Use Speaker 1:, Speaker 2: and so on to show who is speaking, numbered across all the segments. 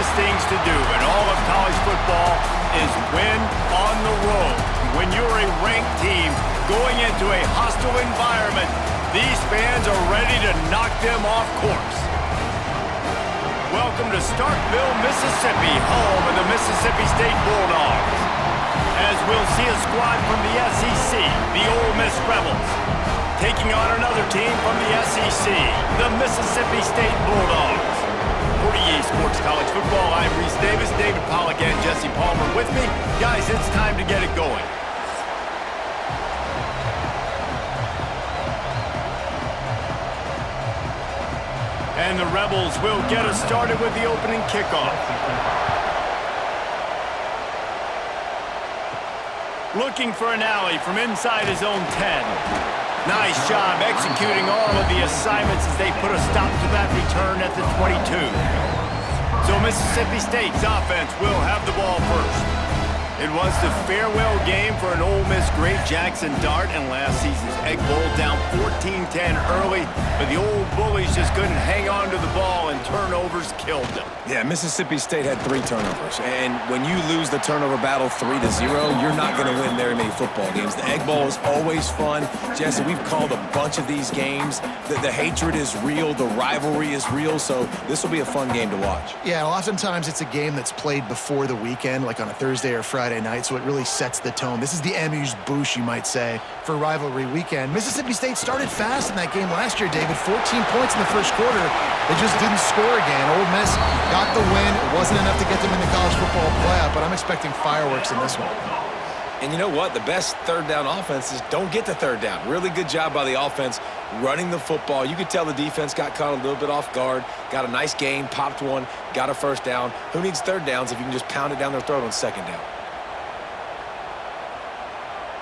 Speaker 1: toughest things to do in all of college football is win on the road. When you're a ranked team going into a hostile environment, these fans are ready to knock them off course. Welcome to Starkville, Mississippi, home of the Mississippi State Bulldogs. As we'll see a squad from the SEC, the Ole Miss Rebels, taking on another team from the SEC, the Mississippi State Bulldogs. For EA Sports College Football, I'm Reese Davis, David Pollack, and Jesse Palmer with me. Guys, it's time to get it going. And the Rebels will get us started with the opening kickoff. Looking for an alley from inside his own 10. Nice job executing all of the assignments as they put a stop to that return at the 22. So Mississippi State's offense will have the ball first. It was the farewell game for an Ole Miss great, Jackson Dart, and last season's Egg Bowl down 14-10 early, but the old bullies just couldn't hang on to the ball, and turnovers killed them.
Speaker 2: Yeah, Mississippi State had 3 turnovers, and when you lose the turnover battle 3-0, you're not going to win very many football games. The Egg Bowl is always fun. Jesse, we've called a bunch of these games. The hatred is real, the rivalry is real, so this will be a fun game to watch.
Speaker 3: Yeah, oftentimes it's a game that's played before the weekend, like on a Thursday or Friday night, so it really sets the tone. This is the amuse-bouche, you might say, for rivalry weekend. Mississippi State started fast in that game last year, David. 14 points in the first quarter. They just didn't score again. Ole Miss got the win. It wasn't enough to get them in the college football playoff, but I'm expecting fireworks in this one.
Speaker 2: And you know what? The best third down offense is don't get the third down. Really good job by the offense running the football. You could tell the defense got caught a little bit off guard, got a nice gain, popped one, got a first down. Who needs third downs if you can just pound it down their throat on second down?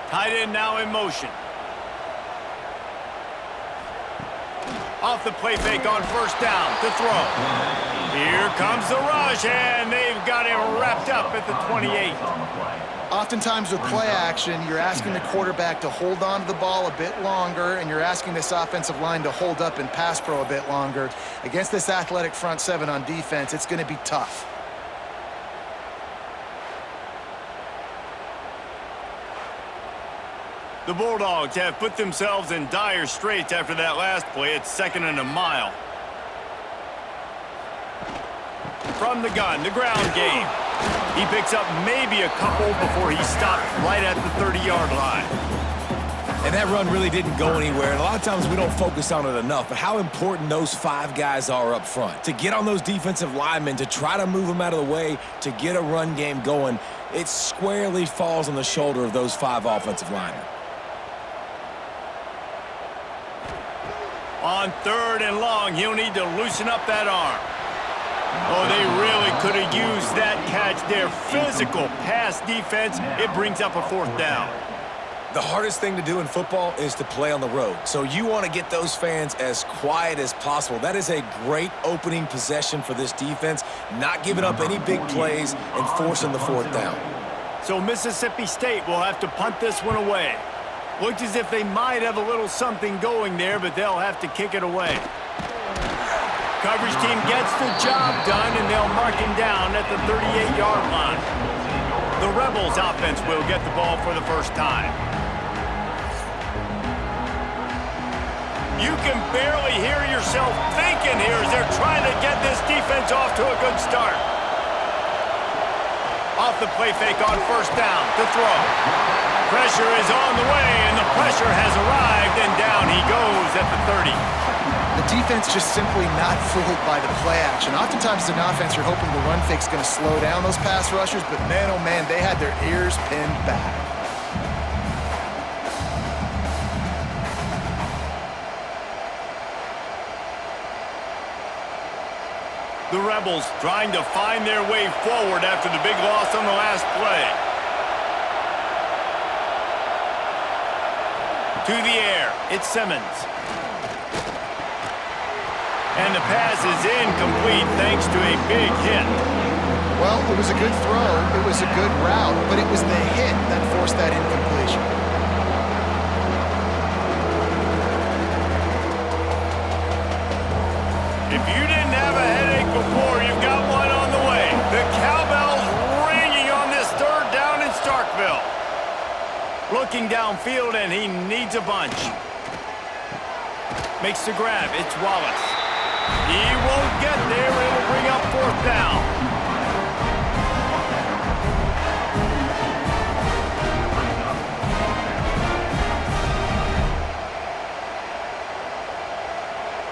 Speaker 1: Tight end now in motion. Off the play fake on first down to throw. Here comes the rush, and they've got him wrapped up at the 28.
Speaker 3: Oftentimes with play action, you're asking the quarterback to hold on to the ball a bit longer, and you're asking this offensive line to hold up and pass pro a bit longer. Against this athletic front seven on defense, it's going to be tough.
Speaker 1: The Bulldogs have put themselves in dire straits after that last play. It's 2nd and a mile. From the gun, the ground game. He picks up maybe a couple before he stopped right at the 30-yard line.
Speaker 2: And that run really didn't go anywhere. And a lot of times we don't focus on it enough, but how important those 5 guys are up front. To get on those defensive linemen, to try to move them out of the way, to get a run game going, it squarely falls on the shoulder of those 5 offensive linemen.
Speaker 1: On 3rd and long, he'll need to loosen up that arm. Oh, they really could have used that catch there. Physical pass defense. It brings up a 4th down.
Speaker 2: The hardest thing to do in football is to play on the road. So you want to get those fans as quiet as possible. That is a great opening possession for this defense, not giving up any big plays and forcing the 4th down.
Speaker 1: So Mississippi State will have to punt this one away. Looked as if they might have a little something going there, but they'll have to kick it away. Coverage team gets the job done, and they'll mark him down at the 38-yard line. The Rebels offense will get the ball for the first time. You can barely hear yourself thinking here as they're trying to get this defense off to a good start. Off the play fake on first down to throw. Pressure is on the way, and the pressure has arrived, and down he goes at the 30.
Speaker 3: The defense just simply not fooled by the play action. Oftentimes as an offense, you're hoping the run fake's going to slow down those pass rushers, but man, oh man, they had their ears pinned back.
Speaker 1: The Rebels trying to find their way forward after the big loss on the last play. To the air, it's Simmons. And the pass is incomplete thanks to a big hit.
Speaker 3: Well, it was a good throw, it was a good route, but it was the hit that forced that incompletion.
Speaker 1: If you didn't have a headache before, you've got one on the way. looking downfield, and he needs a bunch. Makes the grab. It's Wallace. He won't get there. It'll bring up 4th down.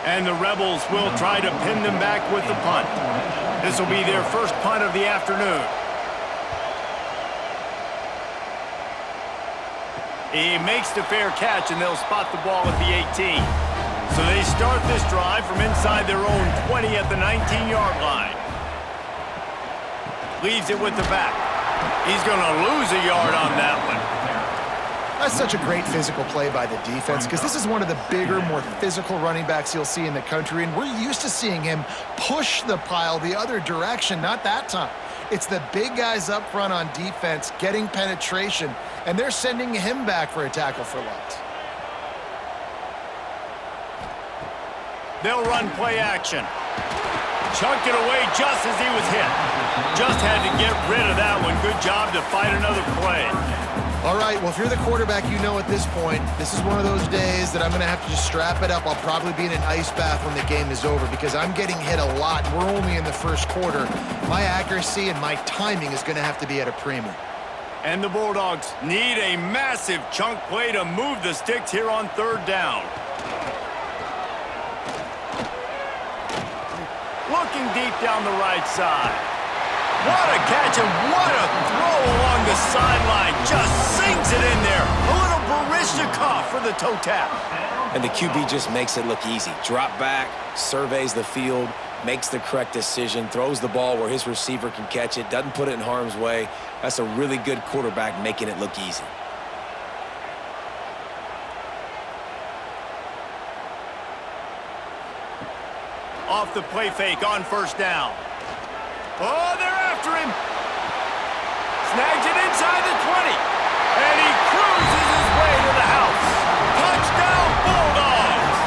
Speaker 1: And the Rebels will try to pin them back with the punt. This will be their first punt of the afternoon. He makes the fair catch, and they'll spot the ball at the 18. So they start this drive from inside their own 20 at the 19-yard line. Leaves it with the back. He's going to lose a yard on that one.
Speaker 3: That's such a great physical play by the defense because this is one of the bigger, more physical running backs you'll see in the country, and we're used to seeing him push the pile the other direction, not that time. It's the big guys up front on defense getting penetration, and they're sending him back for a tackle for loss.
Speaker 1: They'll run play action. Chunked it away just as he was hit. Just had to get rid of that one. Good job to fight another play.
Speaker 3: All right, well, if you're the quarterback, you know at this point, this is one of those days that I'm going to have to just strap it up. I'll probably be in an ice bath when the game is over because I'm getting hit a lot. We're only in the first quarter. My accuracy and my timing is going to have to be at a premium.
Speaker 1: And the Bulldogs need a massive chunk play to move the sticks here on 3rd down. Looking deep down the right side. What a catch and what a throw along the sideline. Just sinks it in there. A little Barishnikov for the toe tap.
Speaker 2: And the QB just makes it look easy. Drop back, surveys the field, makes the correct decision, throws the ball where his receiver can catch it, doesn't put it in harm's way. That's a really good quarterback making it look easy.
Speaker 1: Off the play fake on 1st down. Oh, they're after him. Snags it inside the 20. And he cruises his way to the house. Touchdown, Bulldogs.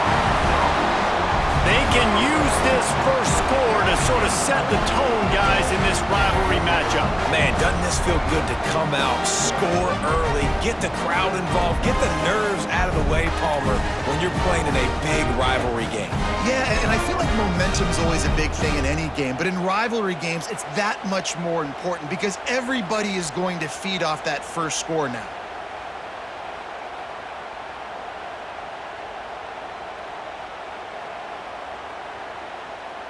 Speaker 1: They can use this first score to sort of set the tone, guys, in this rivalry matchup.
Speaker 2: Man, doesn't this feel good to come out, score early, get the crowd involved, get the nerves out of the way, Palmer, when you're playing in a big rivalry game?
Speaker 3: Yeah, and I feel like momentum's always a big thing in any game, but in rivalry games, it's that much more important because everybody is going to feed off that first score now.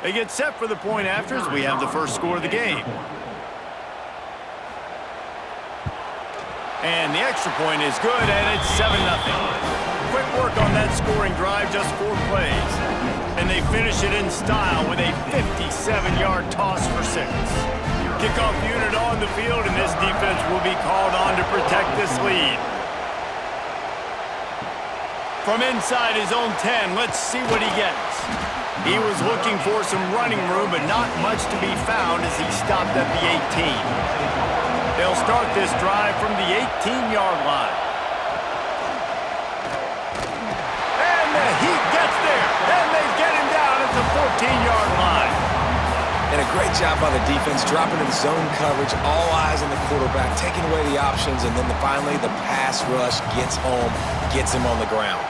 Speaker 1: They get set for the point after as we have the first score of the game. And the extra point is good, and it's 7-0. Quick work on that scoring drive, just 4 plays. And they finish it in style with a 57-yard toss for 6. Kickoff unit on the field, and this defense will be called on to protect this lead. From inside his own 10, let's see what he gets. He was looking for some running room, but not much to be found as he stopped at the 18. They'll start this drive from the 18-yard line. And the Heat gets there, and they get him down at the 14-yard line.
Speaker 2: And a great job by the defense, dropping in zone coverage, all eyes on the quarterback, taking away the options, and then finally the pass rush gets home, gets him on the ground.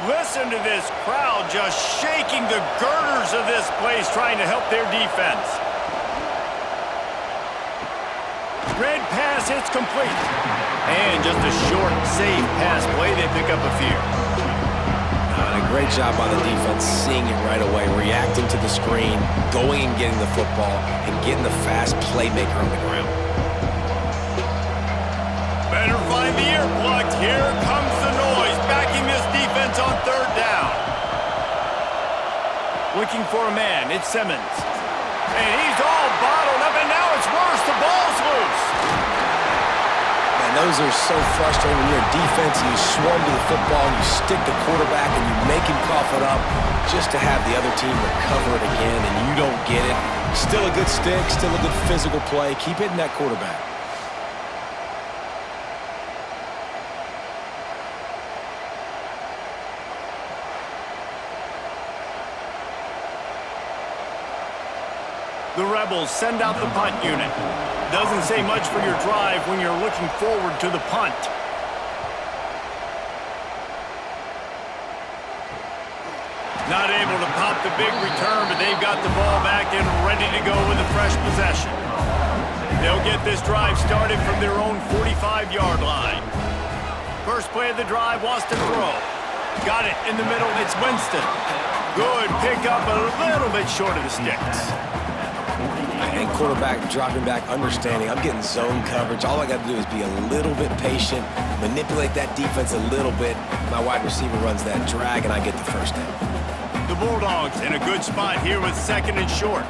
Speaker 1: Listen to this crowd just shaking the girders of this place, trying to help their defense. Red pass hits complete. And just a short, safe pass play. They pick up a few.
Speaker 2: And a great job by the defense, seeing it right away, reacting to the screen, going and getting the football, and getting the fast playmaker on the ground.
Speaker 1: Better find the earplugs. Here comes the noise, backing this defense on 3rd down. Looking for a man, it's Simmons. And he's all bottled up, and now it's worse. The ball's loose.
Speaker 2: Man, those are so frustrating when you're a defense and you swarm to the football and you stick the quarterback and you make him cough it up just to have the other team recover it again, and you don't get it. Still a good stick, still a good physical play. Keep hitting that quarterback.
Speaker 1: The Rebels send out the punt unit. Doesn't say much for your drive when you're looking forward to the punt. Not able to pop the big return, but they've got the ball back and ready to go with a fresh possession. They'll get this drive started from their own 45-yard line. First play of the drive, wants to throw. Got it in the middle, it's Winston. Good pickup, a little bit short of the sticks.
Speaker 2: And quarterback dropping back, understanding I'm getting zone coverage. All I got to do is be a little bit patient, manipulate that defense a little bit. My wide receiver runs that drag, and I get the first down.
Speaker 1: The Bulldogs in a good spot here with 2nd and short.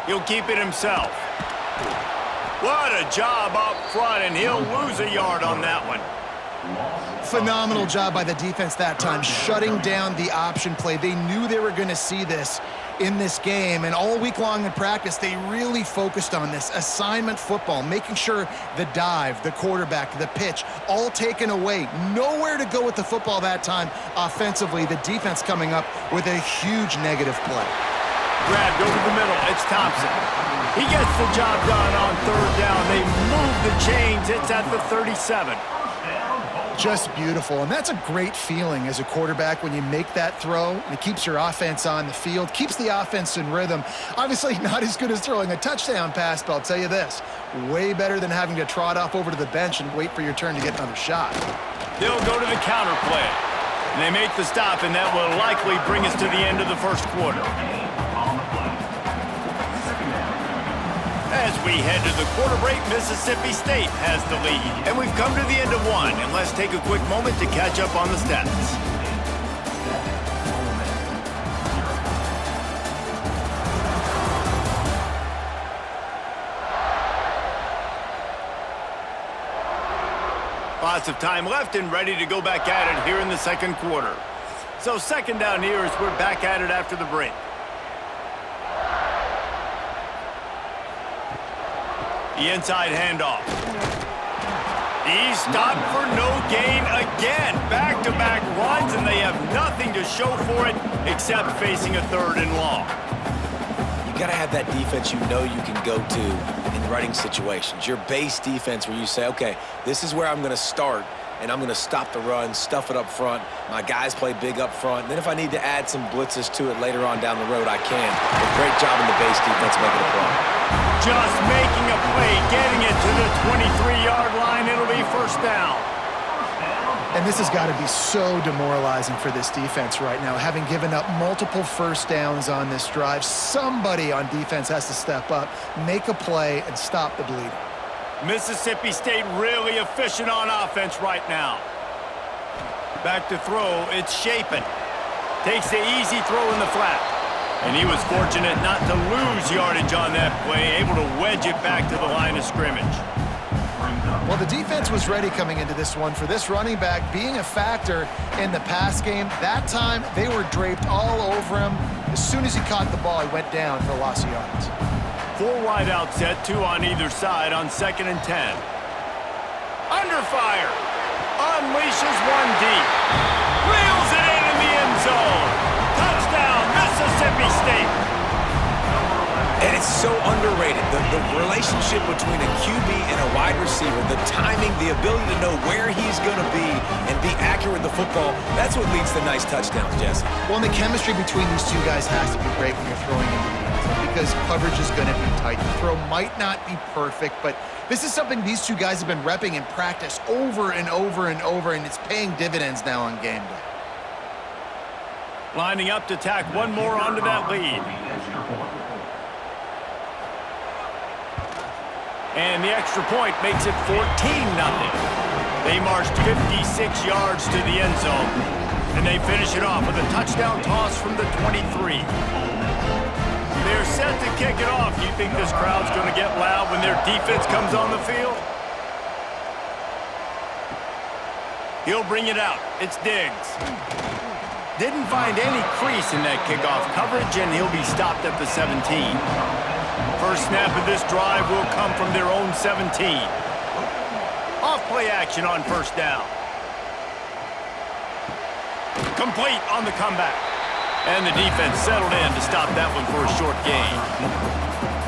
Speaker 1: He'll keep it himself. What a job up front, and he'll lose a yard on that one.
Speaker 3: Phenomenal job by the defense that time, shutting down the option play. They knew they were going to see this in this game, and all week long in practice, they really focused on this assignment football, making sure the dive, the quarterback, the pitch, all taken away. Nowhere to go with the football that time offensively. The defense coming up with a huge negative play.
Speaker 1: Grabbed over the middle, it's Thompson. He gets the job done on 3rd down. They move the chains, it's at the 37.
Speaker 3: Just beautiful, and that's a great feeling as a quarterback when you make that throw, and it keeps your offense on the field, keeps the offense in rhythm. Obviously not as good as throwing a touchdown pass, but I'll tell you this, way better than having to trot off over to the bench and wait for your turn to get another shot.
Speaker 1: They'll go to the counter play, and they make the stop, and that will likely bring us to the end of the first quarter. As we head to the quarter break, Mississippi State has the lead. And we've come to the end of one, and let's take a quick moment to catch up on the stats. Lots of time left and ready to go back at it here in the second quarter. So 2nd down here as we're back at it after the break. The inside handoff. He's stopped for no gain again. Back-to-back runs, and they have nothing to show for it except facing a 3rd and long.
Speaker 2: You got to have that defense you know you can go to in running situations. Your base defense where you say, okay, this is where I'm going to start, and I'm going to stop the run, stuff it up front. My guys play big up front. And then if I need to add some blitzes to it later on down the road, I can. But great job in the base defense making a play.
Speaker 1: Just making a play, getting it to the 23-yard line. It'll be 1st down.
Speaker 3: And this has got to be so demoralizing for this defense right now, having given up multiple 1st downs on this drive. Somebody on defense has to step up, make a play, and stop the bleeding.
Speaker 1: Mississippi State really efficient on offense right now. Back to throw, it's Shapen. Takes the easy throw in the flat. And he was fortunate not to lose yardage on that play, able to wedge it back to the line of scrimmage.
Speaker 3: Well, the defense was ready coming into this one for this running back being a factor in the pass game. That time, they were draped all over him. As soon as he caught the ball, he went down for a loss of yards.
Speaker 1: 4 wide out set, 2 on either side on 2nd and 10. Under fire. Unleashes one deep. Reels it in the end zone. Touchdown, Mississippi State.
Speaker 2: And it's so underrated. The relationship between a QB and a wide receiver, the timing, the ability to know where he's going to be and be accurate with the football, that's what leads to nice touchdowns, Jesse.
Speaker 3: Well, and the chemistry between these two guys has to be great when you're throwing into the end zone because coverage is going to be tight. The throw might not be perfect, but this is something these two guys have been repping in practice over and over and over, and it's paying dividends now on game day.
Speaker 1: Lining up to tack one more onto that lead. And the extra point makes it 14-0. They marched 56 yards to the end zone, and they finish it off with a touchdown toss from the 23. They're set to kick it off. Do you think this crowd's going to get loud when their defense comes on the field? He'll bring it out. It's Diggs. Didn't find any crease in that kickoff coverage, and he'll be stopped at the 17. First snap of this drive will come from their own 17. Off play action on 1st down. Complete on the comeback. And the defense settled in to stop that one for a short gain.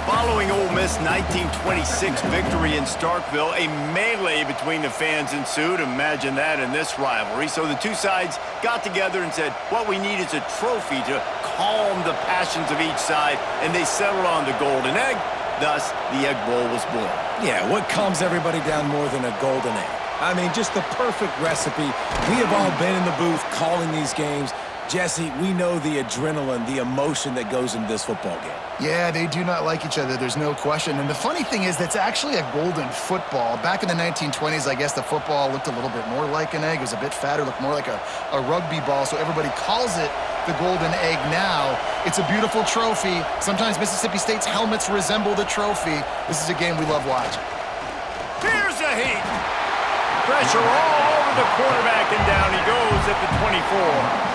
Speaker 1: Following Ole Miss' 1926 victory in Starkville, a melee between the fans ensued. Imagine that in this rivalry. So the two sides got together and said, what we need is a trophy to calm the passions of each side, and they settled on the golden egg. Thus, the Egg Bowl was born.
Speaker 2: Yeah, what calms everybody down more than a golden egg? I mean, just the perfect recipe. We have all been in the booth calling these games. Jesse, we know the adrenaline, the emotion that goes into this football game.
Speaker 3: Yeah, they do not like each other, there's no question. And the funny thing is, that's actually a golden football. Back in the 1920s, I guess the football looked a little bit more like an egg. It was a bit fatter, looked more like a rugby ball, so everybody calls it the golden egg now. It's a beautiful trophy. Sometimes Mississippi State's helmets resemble the trophy. This is a game we love watching.
Speaker 1: Here's the heat. Pressure all over the quarterback, and down he goes at the 24.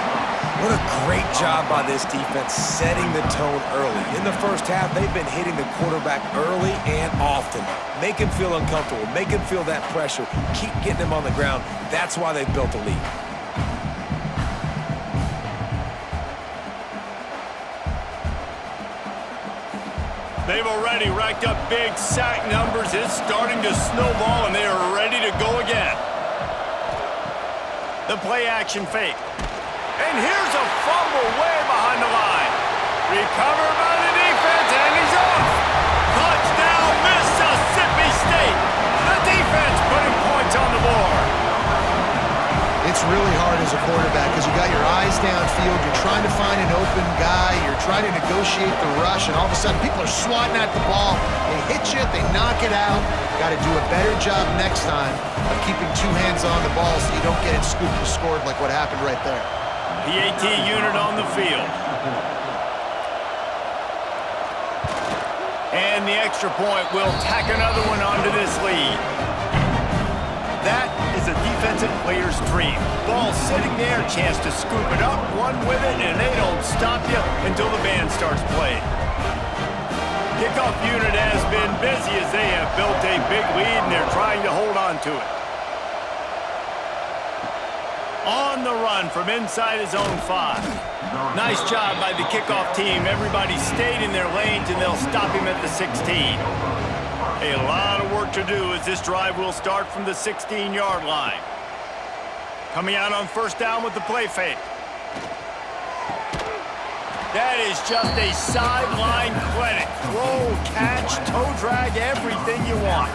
Speaker 2: What a great job by this defense setting the tone early. In the first half, they've been hitting the quarterback early and often. Make him feel uncomfortable. Make him feel that pressure. Keep getting him on the ground. That's why they've built a lead.
Speaker 1: They've already racked up big sack numbers. It's starting to snowball, and they are ready to go again. The play-action fake. And here's a fumble way behind the line. Recovered by the defense, and he's off. Touchdown, Mississippi State. The defense putting points on the board.
Speaker 3: It's really hard as a quarterback because you got your eyes downfield, you're trying to find an open guy, you're trying to negotiate the rush, and all of a sudden people are swatting at the ball. They hit you, they knock it out. Got to do a better job next time of keeping two hands on the ball so you don't get it scooped and scored like what happened right there.
Speaker 1: PAT unit on the field. And the extra point will tack another one onto this lead. That is a defensive player's dream. Ball sitting there, chance to scoop it up, run with it, and they don't stop you until the band starts playing. Kickoff unit has been busy as they have built a big lead, and they're trying to hold on to it. On the run from inside his own 5. Nice job by the kickoff team. Everybody stayed in their lanes, and they'll stop him at the 16. A lot of work to do as this drive will start from the 16-yard line. Coming out on first down with the play fake. That is just a sideline clinic. Throw, catch, toe drag, everything you want.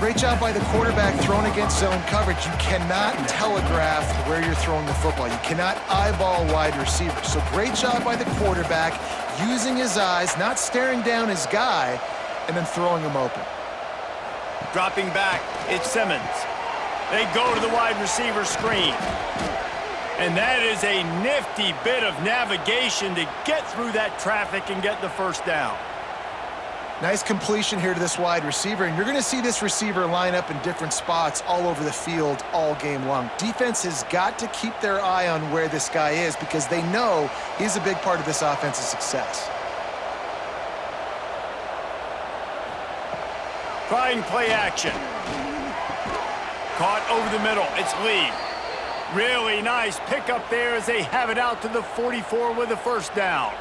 Speaker 3: Great job by the quarterback thrown against zone coverage. You cannot telegraph where you're throwing the football. You cannot eyeball wide receiver. So great job by the quarterback using his eyes, not staring down his guy, and then throwing him open.
Speaker 1: Dropping back, it's Simmons. They go to the wide receiver screen. And that is a nifty bit of navigation to get through that traffic and get the first down.
Speaker 3: Nice completion here to this wide receiver, and you're going to see this receiver line up in different spots all over the field all game long. Defense has got to keep their eye on where this guy is because they know he's a big part of this offense's success.
Speaker 1: Trying play action. Caught over the middle. It's Lee. Really nice pickup there as they have it out to the 44 with a first down.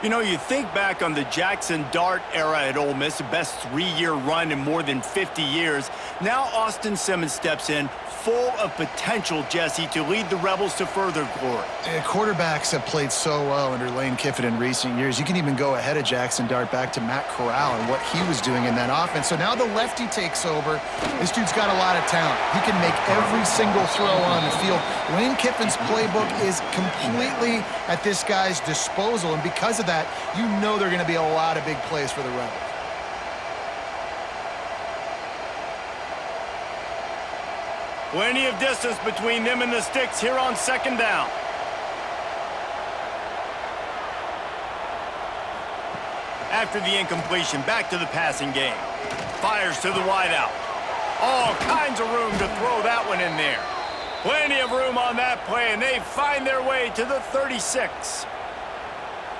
Speaker 1: You know, you think back on the Jackson Dart era at Ole Miss, the best 3-year run in more than 50 years. Now Austin Simmons steps in, full of potential, Jesse, to lead the Rebels to further glory.
Speaker 3: Quarterbacks have played so well under Lane Kiffin in recent years. You can even go ahead of Jackson Dart back to Matt Corral and what he was doing in that offense. So now the lefty takes over. This dude's got a lot of talent. He can make every single throw on the field. Lane Kiffin's playbook is completely at this guy's disposal, and because of that, you know there are going to be a lot of big plays for the Rebels.
Speaker 1: Plenty of distance between them and the sticks here on second down. After the incompletion, back to the passing game. Fires to the wideout. All kinds of room to throw that one in there. Plenty of room on that play, and they find their way to the 36.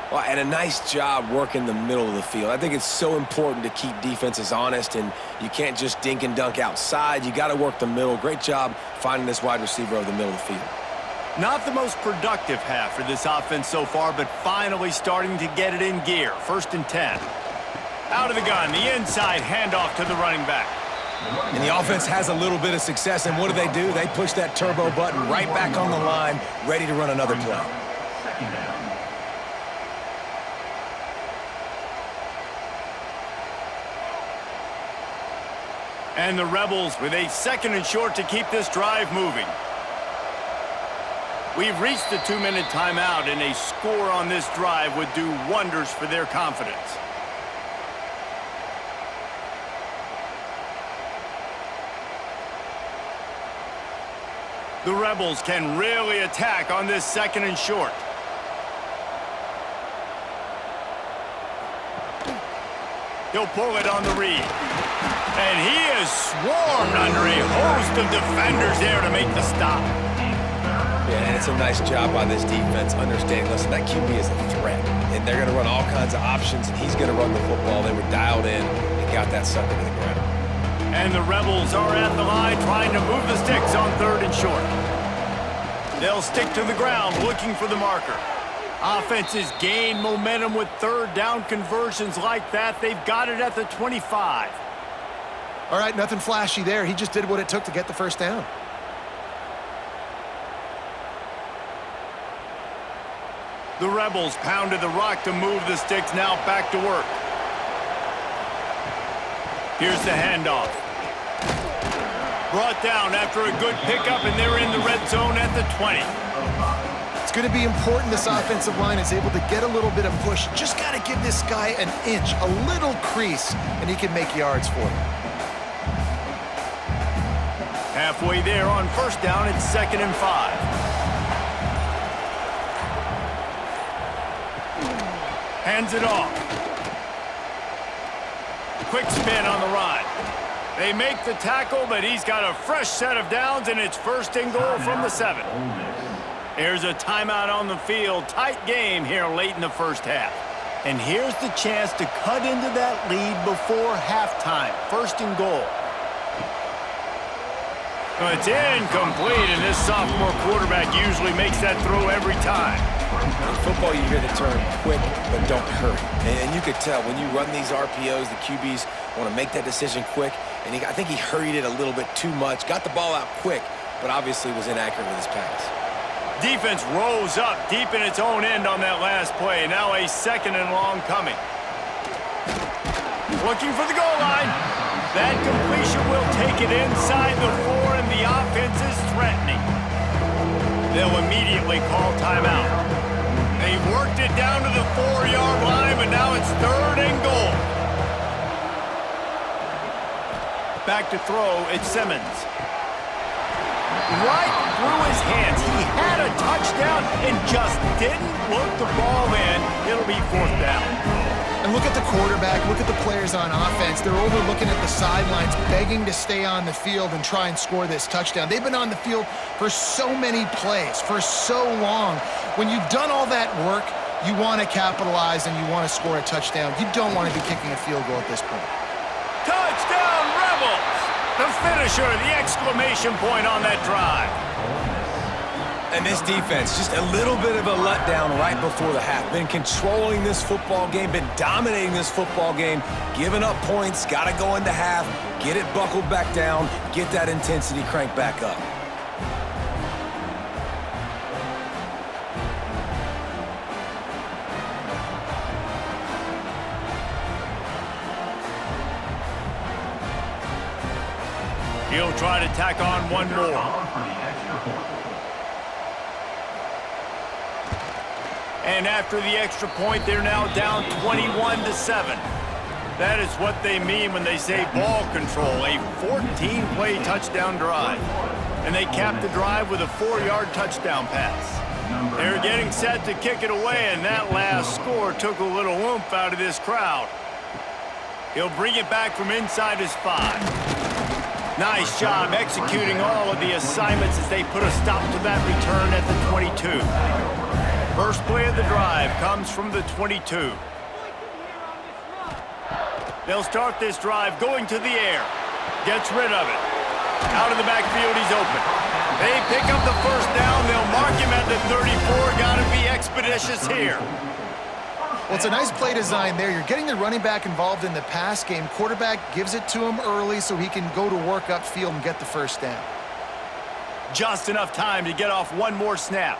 Speaker 2: Well, and a nice job working the middle of the field. I think it's so important to keep defenses honest, and you can't just dink and dunk outside. You got to work the middle. Great job finding this wide receiver over the middle of the field.
Speaker 1: Not the most productive half for this offense so far, but finally starting to get it in gear. 1st and 10. Out of the gun, the inside handoff to the running back.
Speaker 2: And the offense has a little bit of success, and what do? They push that turbo button right back on the line, ready to run another play.
Speaker 1: And the Rebels with a 2nd and short to keep this drive moving. We've reached the 2-minute timeout, and a score on this drive would do wonders for their confidence. The Rebels can really attack on this 2nd and short. He'll pull it on the read. And he is swarmed under a host of defenders there to make the stop.
Speaker 2: Yeah, and it's a nice job by this defense understanding, listen, that QB is a threat. And they're going to run all kinds of options, and he's going to run the football. They were dialed in and got that sucker to the ground.
Speaker 1: And the Rebels are at the line trying to move the sticks on 3rd and short. They'll stick to the ground looking for the marker. Offenses gain momentum with 3rd down conversions like that. They've got it at the 25.
Speaker 3: All right, nothing flashy there. He just did what it took to get the 1st down.
Speaker 1: The Rebels pounded the rock to move the sticks, now back to work. Here's the handoff. Brought down after a good pickup, and they're in the red zone at the 20.
Speaker 3: It's going to be important this offensive line is able to get a little bit of push. Just got to give this guy an inch, a little crease, and he can make yards for him.
Speaker 1: Halfway there on 1st down, it's 2nd and 5. Hands it off. Quick spin on the run. They make the tackle, but he's got a fresh set of downs, and it's 1st and goal from the 7. There's a timeout on the field. Tight game here late in the 1st half. And here's the chance to cut into that lead before halftime. 1st and goal. Well, it's incomplete, and this sophomore quarterback usually makes that throw every time.
Speaker 2: In football, you hear the term quick, but don't hurry. And you could tell when you run these RPOs, the QBs want to make that decision quick. And I think he hurried it a little bit too much. Got the ball out quick, but obviously was inaccurate with his pass.
Speaker 1: Defense rose up deep in its own end on that last play. Now a 2nd and long coming. Looking for the goal line. That completion will take it inside the 4, and the offense is threatening. They'll immediately call timeout. They've worked it down to the 4-yard line, but now it's 3rd and goal. Back to throw, it's Simmons. Right through his hands. He had a touchdown and just didn't look the ball in. It'll be 4th down.
Speaker 3: And look at the quarterback, look at the players on offense. They're overlooking at the sidelines, begging to stay on the field and try and score this touchdown. They've been on the field for so many plays, for so long. When you've done all that work, you want to capitalize and you want to score a touchdown. You don't want to be kicking a field goal at this point.
Speaker 1: Touchdown, Rebels! The finisher, the exclamation point on that drive.
Speaker 2: And this defense, just a little bit of a letdown right before the half. Been controlling this football game, been dominating this football game, giving up points, got to go into half, get it buckled back down, get that intensity cranked back up.
Speaker 1: He'll try to tack on one more. And after the extra point, they're now down 21-7. That is what they mean when they say ball control, a 14-play touchdown drive. And they cap the drive with a 4-yard touchdown pass. They're getting set to kick it away, and that last score took a little oomph out of this crowd. He'll bring it back from inside his 5. Nice job executing all of the assignments as they put a stop to that return at the 22. First play of the drive comes from the 22. They'll start this drive going to the air. Gets rid of it. Out of the backfield, he's open. They pick up the first down. They'll mark him at the 34. Got to be expeditious here.
Speaker 3: Well, it's a nice play design there. You're getting the running back involved in the pass game. Quarterback gives it to him early so he can go to work upfield and get the first down.
Speaker 1: Just enough time to get off one more snap.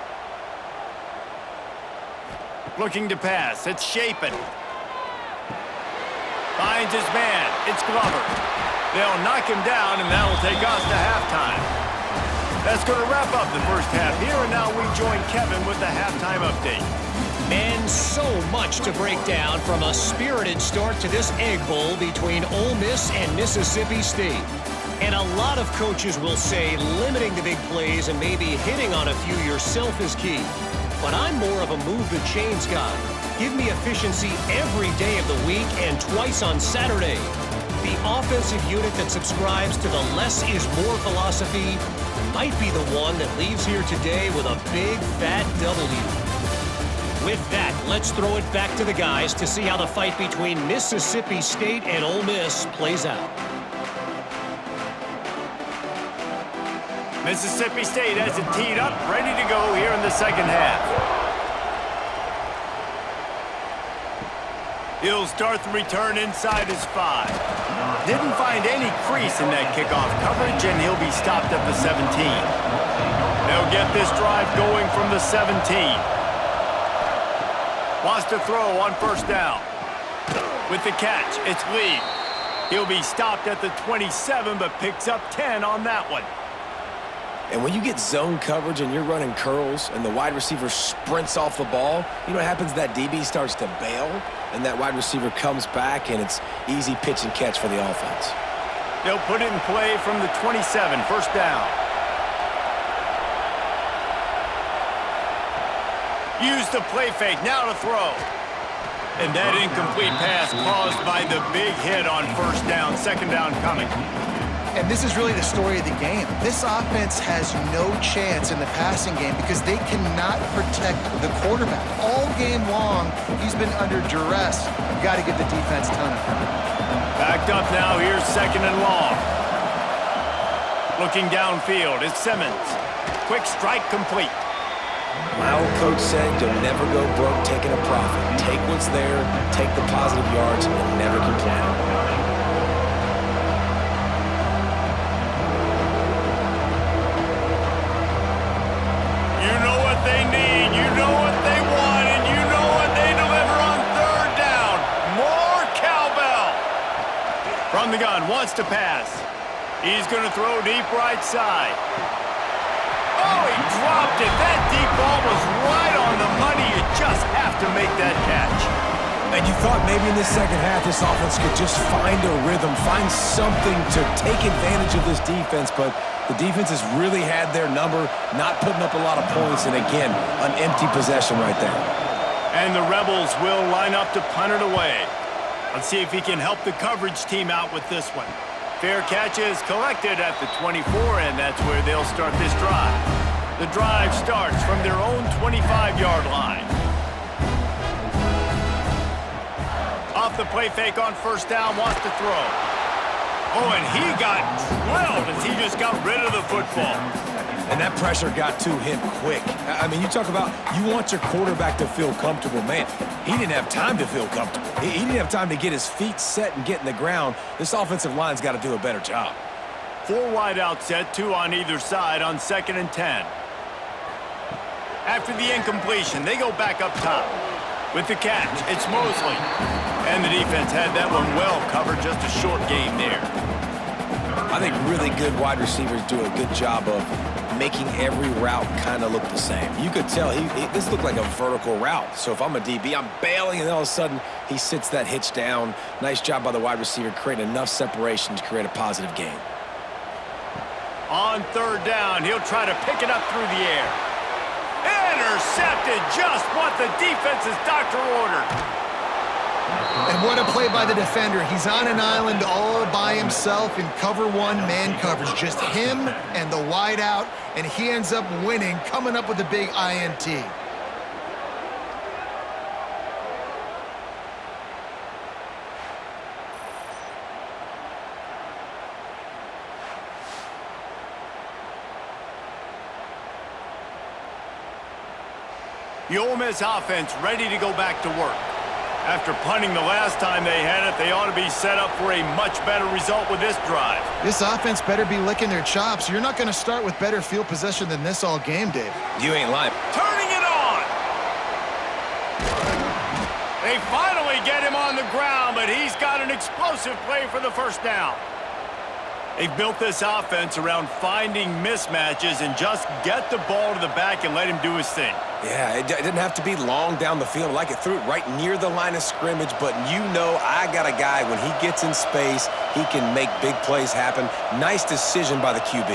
Speaker 1: Looking to pass. It's Shapen. Finds his man. It's Glover. They'll knock him down, and that'll take us to halftime. That's going to wrap up the first half here, and now we join Kevin with the halftime update.
Speaker 4: And so much to break down from a spirited start to this Egg Bowl between Ole Miss and Mississippi State. And a lot of coaches will say limiting the big plays and maybe hitting on a few yourself is key. But I'm more of a move the chains guy. Give me efficiency every day of the week and twice on Saturday. The offensive unit that subscribes to the less is more philosophy might be the one that leaves here today with a big fat W. With that, let's throw it back to the guys to see how the fight between Mississippi State and Ole Miss plays out.
Speaker 1: Mississippi State has it teed up, ready to go here in the second half. He'll start the return inside his 5. Didn't find any crease in that kickoff coverage, and he'll be stopped at the 17. They'll get this drive going from the 17. Wants to throw on first down. With the catch, it's Lee. He'll be stopped at the 27, but picks up 10 on that one.
Speaker 2: And when you get zone coverage and you're running curls and the wide receiver sprints off the ball, you know what happens? That DB starts to bail, and that wide receiver comes back, and it's easy pitch and catch for the offense.
Speaker 1: They'll put it in play from the 27, first down. Use the play fake, now to throw. And that incomplete pass caused by the big hit on first down, second down coming.
Speaker 3: And this is really the story of the game. This offense has no chance in the passing game because they cannot protect the quarterback. All game long, he's been under duress. You got to give the defense a ton of credit.
Speaker 1: Backed up now, here's second and long. Looking downfield, it's Simmons. Quick strike complete.
Speaker 2: My old coach said you'll never go broke taking a profit. Take what's there, take the positive yards, and never complain.
Speaker 1: You know what they need, you know what they want, and you know what they deliver on third down. More cowbell. From the gun, wants to pass. He's going to throw deep right side. Oh, he dropped it. That deep ball was right on the money. You just have to make that catch.
Speaker 2: And you thought maybe in this second half this offense could just find a rhythm, find something to take advantage of this defense, but the defense has really had their number, not putting up a lot of points, and again, an empty possession right there.
Speaker 1: And the Rebels will line up to punt it away. Let's see if he can help the coverage team out with this one. Fair catch is collected at the 24, and that's where they'll start this drive. The drive starts from their own 25-yard line. Off the play fake on first down, wants to throw. Oh, and he got drilled as he just got rid of the football.
Speaker 2: And that pressure got to him quick. I mean, you talk about you want your quarterback to feel comfortable. Man, he didn't have time to feel comfortable. He didn't have time to get his feet set and get in the ground. This offensive line's got to do a better job.
Speaker 1: 4 wide out set, 2 on either side on 2nd and 10. After the incompletion, they go back up top. With the catch, it's Mosley. And the defense had that one well covered, just a short game there.
Speaker 2: I think really good wide receivers do a good job of making every route kind of look the same. You could tell this looked like a vertical route. So if I'm a DB, I'm bailing, and all of a sudden he sits that hitch down. Nice job by the wide receiver, creating enough separation to create a positive gain.
Speaker 1: On third down, he'll try to pick it up through the air. Intercepted, just what the defense's doctor ordered.
Speaker 3: And what a play by the defender. He's on an island all by himself in cover 1 man coverage. Just him and the wide out, and he ends up winning, coming up with a big INT.
Speaker 1: The Ole Miss offense ready to go back to work. After punting the last time they had it, they ought to be set up for a much better result with this drive.
Speaker 3: This offense better be licking their chops. You're not going to start with better field possession than this all game, Dave.
Speaker 2: You ain't lying.
Speaker 1: Turning it on! They finally get him on the ground, but he's got an explosive play for the first down. They've built this offense around finding mismatches and just get the ball to the back and let him do his thing.
Speaker 2: Yeah, it didn't have to be long down the field. Like it threw it right near the line of scrimmage, but you know I got a guy, when he gets in space, he can make big plays happen. Nice decision by the QB.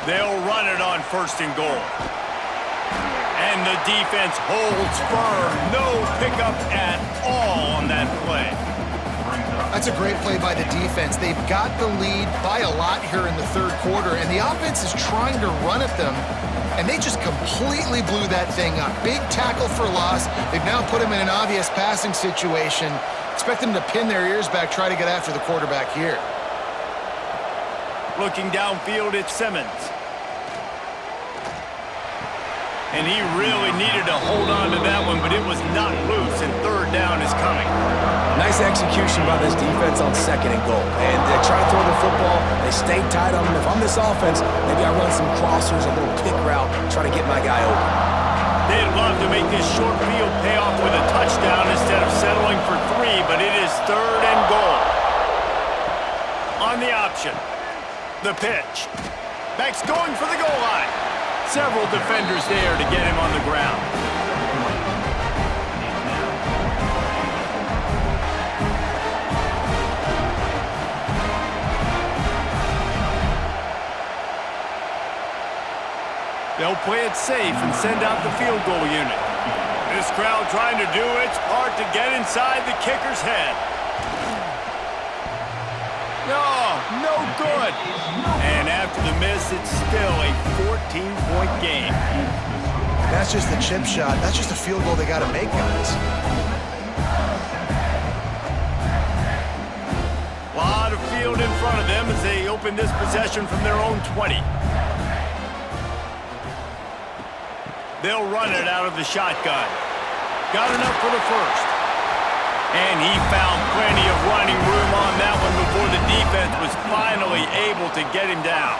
Speaker 1: They'll run it on 1st and goal. And the defense holds firm. No pickup at all on that play.
Speaker 3: That's a great play by the defense. They've got the lead by a lot here in the 3rd quarter, and the offense is trying to run at them, and they just completely blew that thing up. Big tackle for loss. They've now put him in an obvious passing situation. Expect them to pin their ears back, try to get after the quarterback here.
Speaker 1: Looking downfield, it's Simmons. And he really needed to hold on to that one, but it was not loose, and 3rd down is coming.
Speaker 2: Nice execution by this defense on 2nd and goal. And they try to throw the football. They stay tight on them. If I'm this offense, maybe I run some crossers, a little pick route, try to get my guy open.
Speaker 1: They'd love to make this short field pay off with a touchdown instead of settling for 3, but it is 3rd and goal. On the option, the pitch. Beck's going for the goal line. Several defenders there to get him on the ground. They'll play it safe and send out the field goal unit. This crowd trying to do its part to get inside the kicker's head. No good. And after the miss, it's still a 14-point game.
Speaker 3: That's just the chip shot. That's just a field goal they got to make, guys.
Speaker 1: A lot of field in front of them as they open this possession from their own 20. They'll run it out of the shotgun. Got enough for the first. And he found plenty of running room on that one before the defense was finally able to get him down.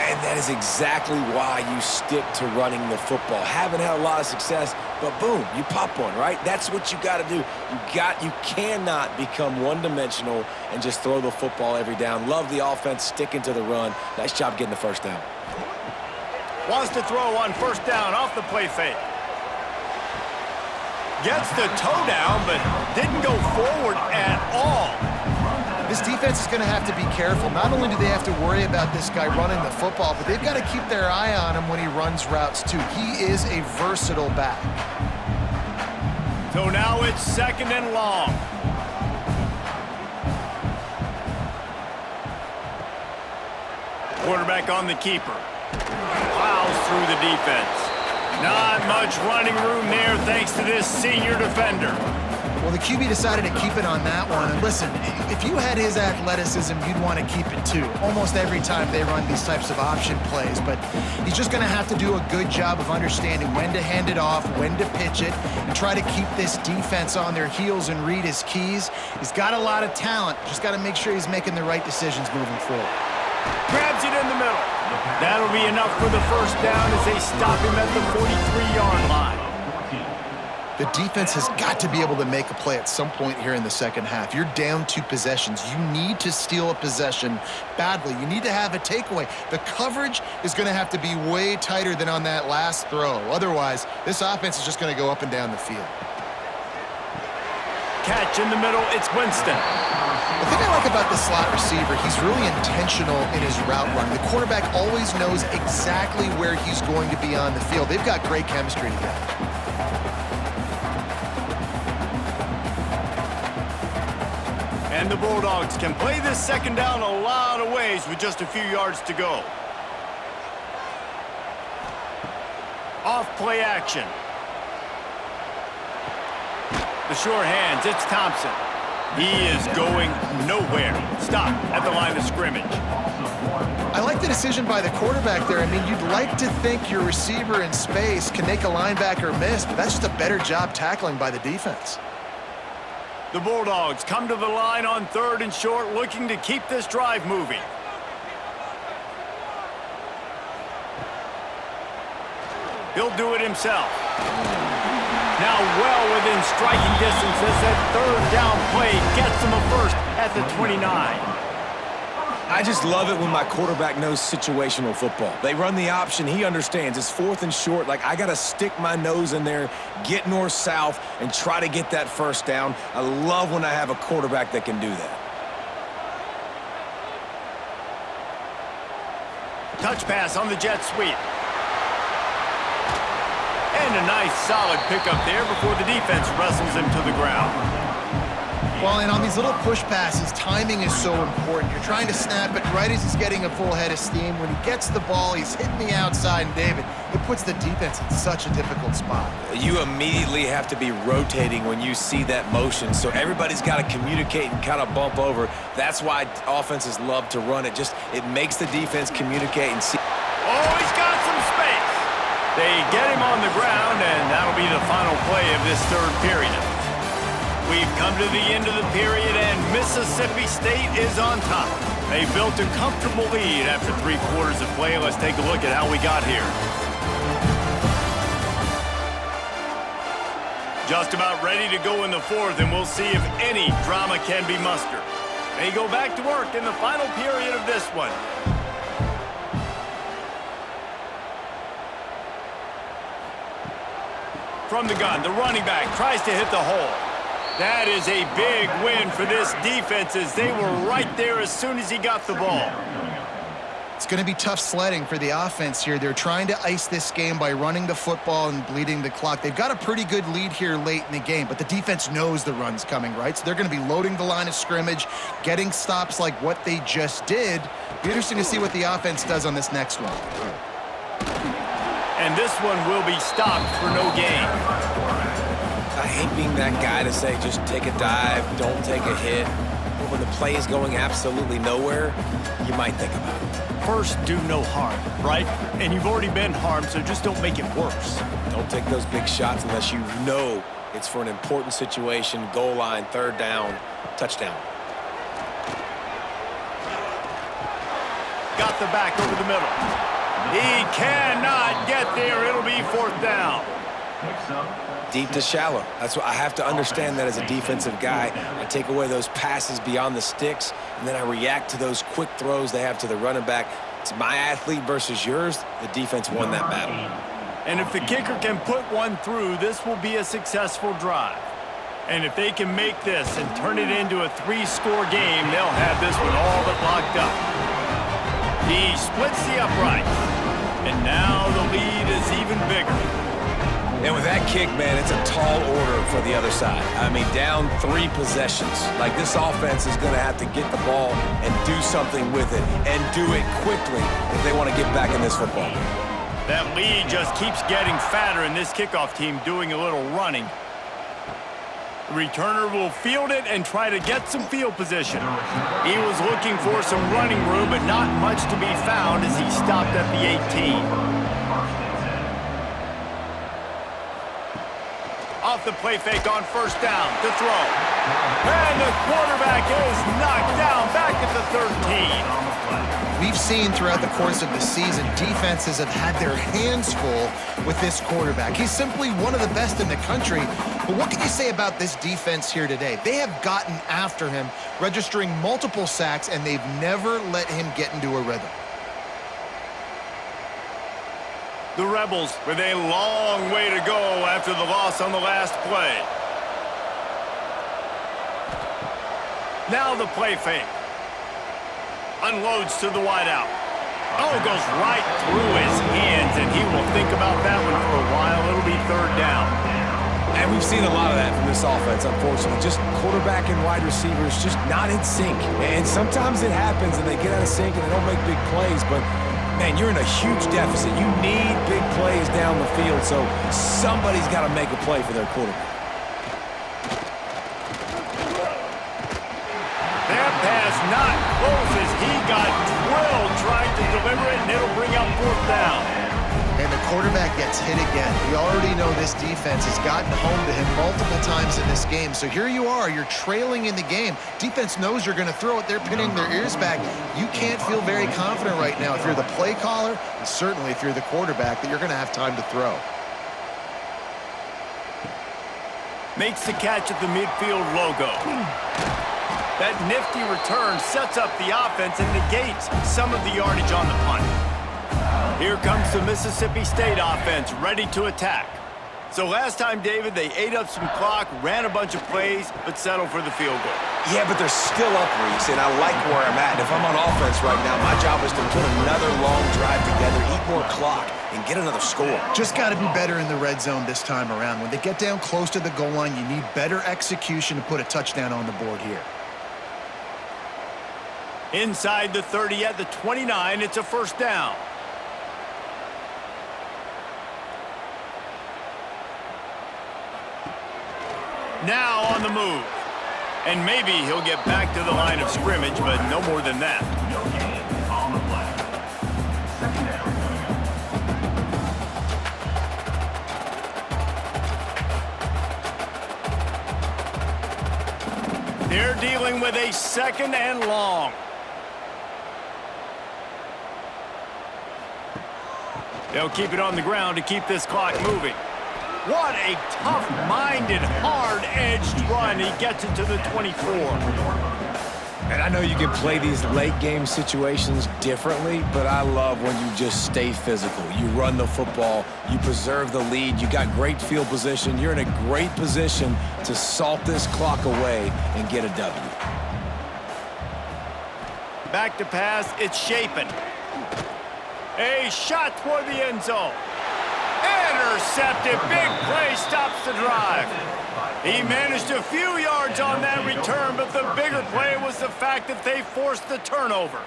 Speaker 2: And that is exactly why you stick to running the football. Haven't had a lot of success, but boom, you pop one, right? That's what you got to do. You cannot become one-dimensional and just throw the football every down. Love the offense sticking to the run. Nice job getting the first down.
Speaker 1: Wants to throw on 1st down off the play fake. Gets the toe down, but didn't go forward at all.
Speaker 3: This defense is going to have to be careful. Not only do they have to worry about this guy running the football, but they've got to keep their eye on him when he runs routes too. He is a versatile back.
Speaker 1: So now it's 2nd and long. Quarterback on the keeper. Plows through the defense. Not much running room there thanks to this senior defender.
Speaker 3: Well, the QB decided to keep it on that one. And listen, if you had his athleticism, you'd want to keep it too. Almost every time they run these types of option plays. But he's just going to have to do a good job of understanding when to hand it off, when to pitch it, and try to keep this defense on their heels and read his keys. He's got a lot of talent. Just got to make sure he's making the right decisions moving forward.
Speaker 1: Grabs it in the middle. That'll be enough for the first down as they stop him at the 43-yard line.
Speaker 3: The defense has got to be able to make a play at some point here in the 2nd half. You're down 2 possessions. You need to steal a possession badly. You need to have a takeaway. The coverage is going to have to be way tighter than on that last throw. Otherwise, this offense is just going to go up and down the field.
Speaker 1: Catch in the middle, it's Winston.
Speaker 3: The thing I like about the slot receiver, he's really intentional in his route run. The quarterback always knows exactly where he's going to be on the field. They've got great chemistry together.
Speaker 1: And the Bulldogs can play this 2nd down a lot of ways with just a few yards to go. Off play action. The sure hands, it's Thompson. He is going nowhere. Stop at the line of scrimmage.
Speaker 3: I like the decision by the quarterback there. I mean, you'd like to think your receiver in space can make a linebacker miss, but that's just a better job tackling by the defense.
Speaker 1: The Bulldogs come to the line on 3rd and short, looking to keep this drive moving. He'll do it himself. Now well within striking distance as that 3rd down play gets him a first at the 29.
Speaker 2: I just love it when my quarterback knows situational football. They run the option. He understands. It's 4th and short. Like, I got to stick my nose in there, get north-south, and try to get that first down. I love when I have a quarterback that can do that.
Speaker 1: Touch pass on the jet sweep. And a nice solid pickup there before the defense wrestles him to the ground.
Speaker 3: Well, and on these little push passes, timing is so important. You're trying to snap it right as he's getting a full head of steam. When he gets the ball, he's hitting the outside, and David, it puts the defense in such a difficult spot.
Speaker 2: You immediately have to be rotating when you see that motion, so everybody's got to communicate and kind of bump over. That's why offenses love to run it. It makes the defense communicate and see.
Speaker 1: Oh, he's got some space. They get him on the ground, and that'll be the final play of this 3rd period. We've come to the end of the period, and Mississippi State is on top. They built a comfortable lead after 3 quarters of play. Let's take a look at how we got here. Just about ready to go in the 4th, and we'll see if any drama can be mustered. They go back to work in the final period of this one. From the gun, the running back tries to hit the hole. That is a big win for this defense as they were right there as soon as he got the ball.
Speaker 3: It's going to be tough sledding for the offense here. They're trying to ice this game by running the football and bleeding the clock. They've got a pretty good lead here late in the game, but the defense knows the run's coming, right? So they're going to be loading the line of scrimmage, getting stops like what they just did. Be interesting to see what the offense does on this next one.
Speaker 1: And this one will be stopped for no gain.
Speaker 2: I hate being that guy to say just take a dive, don't take a hit. But when the play is going absolutely nowhere, you might think about it.
Speaker 1: First, do no harm, right? And you've already been harmed, so just don't make it worse.
Speaker 2: Don't take those big shots unless you know it's for an important situation, goal line, 3rd down, touchdown.
Speaker 1: Got the back over the middle. He cannot get there. It'll be 4th down.
Speaker 2: Deep to shallow. That's what I have to understand that as a defensive guy. I take away those passes beyond the sticks, and then I react to those quick throws they have to the running back. It's my athlete versus yours. The defense won that battle.
Speaker 1: And if the kicker can put one through, this will be a successful drive. And if they can make this and turn it into a 3-score game, they'll have this one all but locked up. He splits the uprights, and now the lead is even bigger.
Speaker 2: And with that kick, man, it's a tall order for the other side. I mean, down 3 possessions. Like, this offense is going to have to get the ball and do something with it, and do it quickly if they want to get back in this football game.
Speaker 1: That lead just keeps getting fatter, and this kickoff team doing a little running. The returner will field it and try to get some field position. He was looking for some running room, but not much to be found as he stopped at the 18. Off the play fake on 1st down to throw. And the quarterback is knocked down back at the 13.
Speaker 3: We've seen throughout the course of the season, defenses have had their hands full with this quarterback. He's simply one of the best in the country. But what can you say about this defense here today? They have gotten after him, registering multiple sacks, and they've never let him get into a rhythm.
Speaker 1: The Rebels with a long way to go after the loss on the last play. Now the play fake. Unloads to the wideout. Oh, goes right through his hands, and he will think about that one for a while. It'll be 3rd down.
Speaker 2: And we've seen a lot of that from this offense, unfortunately. Just quarterback and wide receivers just not in sync. And sometimes it happens, and they get out of sync, and they don't make big plays, but man, you're in a huge deficit. You need big plays down the field, so somebody's got to make a play for their quarterback.
Speaker 1: pass not close as he got drilled trying to deliver it, and it'll bring up 4th down.
Speaker 3: And the quarterback gets hit again. We already know this defense has gotten home to him multiple times in this game. So here you are, you're trailing in the game. Defense knows you're going to throw it. They're pinning their ears back. You can't feel very confident right now if you're the play caller, and certainly if you're the quarterback, that you're going to have time to throw.
Speaker 1: Makes the catch at the midfield logo. That nifty return sets up the offense and negates some of the yardage on the punt. Here comes the Mississippi State offense, ready to attack. So last time, David, they ate up some clock, ran a bunch of plays, but settled for the field goal.
Speaker 2: Yeah, but they're still up, Reese, and I like where I'm at. And if I'm on offense right now, my job is to put another long drive together, eat more clock, and get another score.
Speaker 3: Just got to be better in the red zone this time around. When they get down close to the goal line, you need better execution to put a touchdown on the board here.
Speaker 1: Inside the 30 at the 29, it's a 1st down. Now on the move. And maybe he'll get back to the line of scrimmage, but no more than that. They're dealing with a 2nd and long. They'll keep it on the ground to keep this clock moving. What a tough-minded, hard-edged run. He gets it to the 24.
Speaker 2: And I know you can play these late-game situations differently, but I love when you just stay physical. You run the football, you preserve the lead, you got great field position. You're in a great position to salt this clock away and get a W.
Speaker 1: Back to pass, it's Shapen. A shot toward the end zone. Intercepted. Big play stops the drive. He managed a few yards on that return, but the bigger play was the fact that they forced the turnover.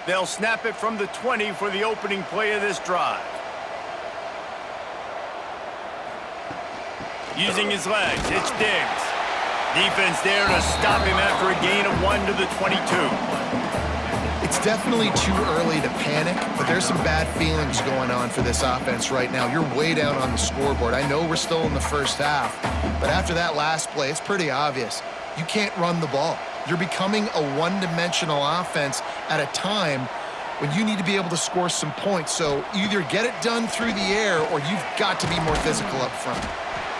Speaker 1: They'll snap it from the 20 for the opening play of this drive. Using his legs, it's Diggs. Defense there to stop him after a gain of 1 to the 22.
Speaker 3: It's definitely too early to panic, but there's some bad feelings going on for this offense right now. You're way down on the scoreboard. I know we're still in the first half, but after that last play, it's pretty obvious. You can't run the ball. You're becoming a one-dimensional offense at a time when you need to be able to score some points. So either get it done through the air or you've got to be more physical up front.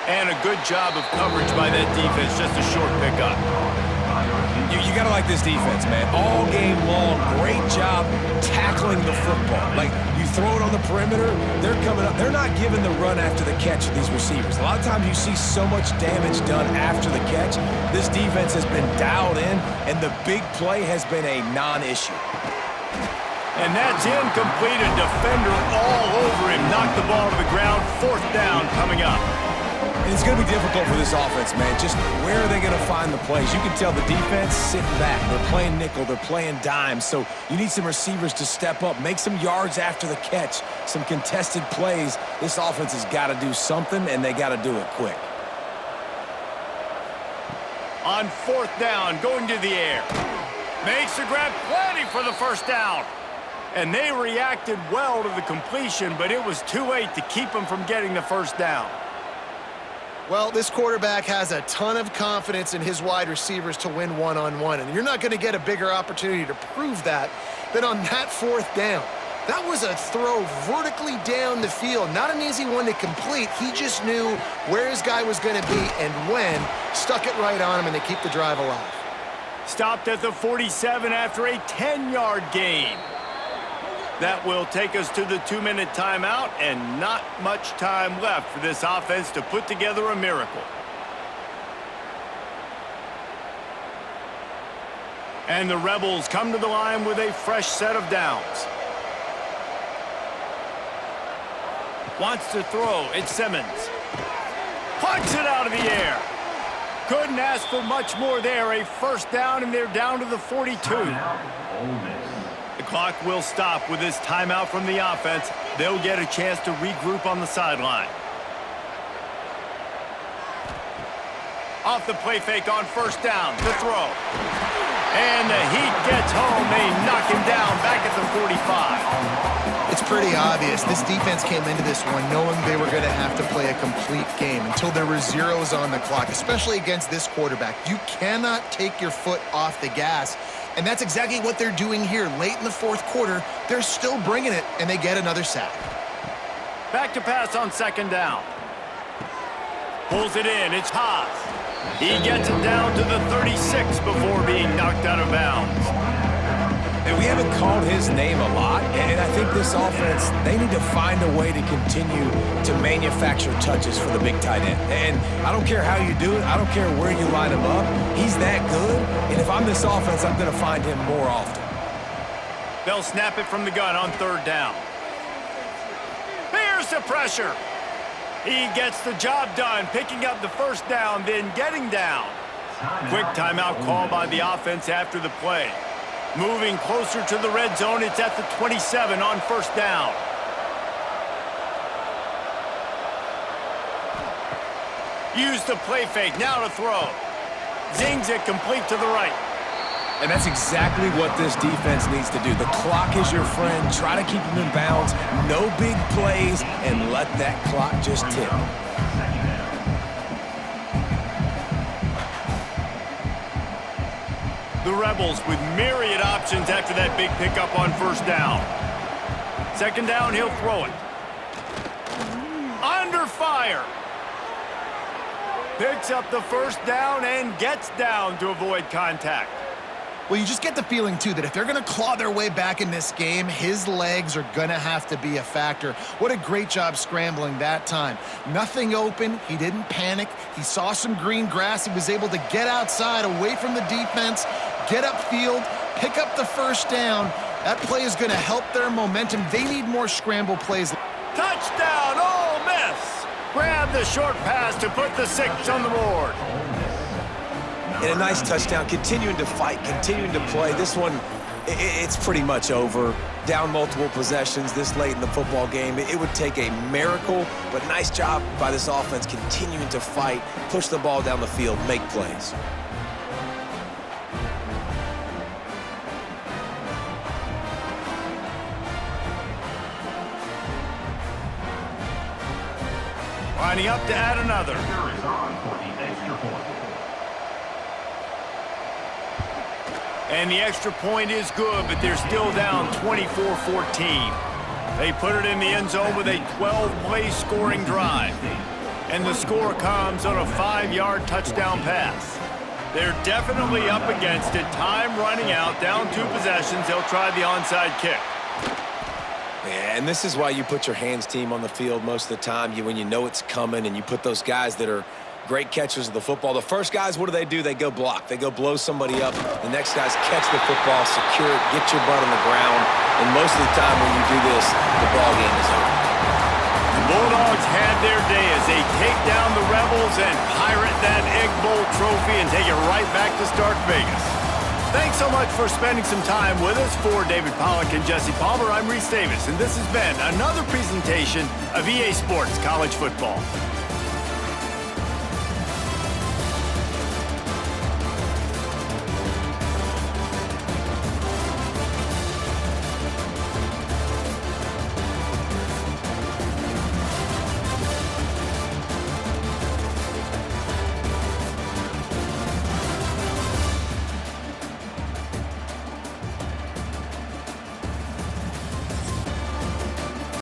Speaker 1: And a good job of coverage by that defense, just a short pickup.
Speaker 2: You got to like this defense, man. All game long, great job tackling the football. Like, you throw it on the perimeter, they're coming up. They're not giving the run after the catch to these receivers. A lot of times you see so much damage done after the catch. This defense has been dialed in, and the big play has been a non-issue.
Speaker 1: And that's incomplete. A defender all over him. Knocked the ball to the ground. 4th down coming up.
Speaker 2: And it's going to be difficult for this offense, man. Just where are they going to find the plays? You can tell the defense sitting back. They're playing nickel. They're playing dime. So you need some receivers to step up, make some yards after the catch, some contested plays. This offense has got to do something, and they got to do it quick.
Speaker 1: On 4th down, going to the air. Makes the grab, plenty for the 1st down. And they reacted well to the completion, but it was too late to keep them from getting the 1st down.
Speaker 3: Well, this quarterback has a ton of confidence in his wide receivers to win one-on-one, and you're not going to get a bigger opportunity to prove that than on that 4th down. That was a throw vertically down the field. Not an easy one to complete. He just knew where his guy was going to be and when, stuck it right on him, and they keep the drive alive.
Speaker 1: Stopped at the 47 after a 10-yard gain. That will take us to the 2-minute timeout, and not much time left for this offense to put together a miracle. And the Rebels come to the line with a fresh set of downs. Wants to throw, it's Simmons. Punts it out of the air. Couldn't ask for much more there. A first down, and they're down to the 42. The clock will stop with this timeout from the offense. They'll get a chance to regroup on the sideline. Off the play fake on first down. The throw. And the Heat gets home. They knock him down back at the 45.
Speaker 3: It's pretty obvious. This defense came into this one knowing they were going to have to play a complete game until there were zeros on the clock, especially against this quarterback. You cannot take your foot off the gas, and that's exactly what they're doing here. Late in the fourth quarter, they're still bringing it, and they get another sack.
Speaker 1: Back to pass on second down. Pulls it in. It's Haas. He gets it down to the 36 before being knocked out of bounds.
Speaker 2: And we haven't called his name a lot, and I think this offense, they need to find a way to continue to manufacture touches for the big tight end. And I don't care how you do it. I don't care where you line him up. He's that good, and if I'm this offense, I'm going to find him more often.
Speaker 1: They'll snap it from the gun on third down. Here's the pressure. He gets the job done, picking up the first down, then getting down. Quick timeout call by the offense after the play. Moving closer to the red zone, it's at the 27 on first down. Use the play fake, now to throw. Zings it complete to the right.
Speaker 2: And that's exactly what this defense needs to do. The clock is your friend. Try to keep him in bounds. No big plays, and let that clock just tick.
Speaker 1: The Rebels with myriad options after that big pickup on first down. Second down, he'll throw it. Under fire. Picks up the first down and gets down to avoid contact.
Speaker 3: Well, you just get the feeling, too, that if they're going to claw their way back in this game, his legs are going to have to be a factor. What a great job scrambling that time. Nothing open. He didn't panic. He saw some green grass. He was able to get outside, away from the defense, get upfield, pick up the first down. That play is going to help their momentum. They need more scramble plays.
Speaker 1: Touchdown, Ole Miss! Grab the short pass to put the 6 on the board.
Speaker 2: And a nice touchdown, continuing to fight, continuing to play. This one, it's pretty much over. Down multiple possessions this late in the football game. It would take a miracle, but nice job by this offense continuing to fight, push the ball down the field, make plays.
Speaker 1: Lining up to add another. And the extra point is good, but they're still down 24-14. They put it in the end zone with a 12-play scoring drive. And the score comes on a 5-yard touchdown pass. They're definitely up against it. Time running out, down 2 possessions. They'll try the onside kick.
Speaker 2: Yeah, and this is why you put your hands team on the field most of the time. When you know it's coming, and you put those guys that are great catchers of the football. The first guys, what do? They go block. They go blow somebody up. The next guys catch the football, secure it, get your butt on the ground. And most of the time when you do this, the ball game is over.
Speaker 1: The Bulldogs had their day as they take down the Rebels and pirate that Egg Bowl trophy and take it right back to Stark Vegas. Thanks so much for spending some time with us. For David Pollack and Jesse Palmer, I'm Reese Davis, and this has been another presentation of EA Sports College Football.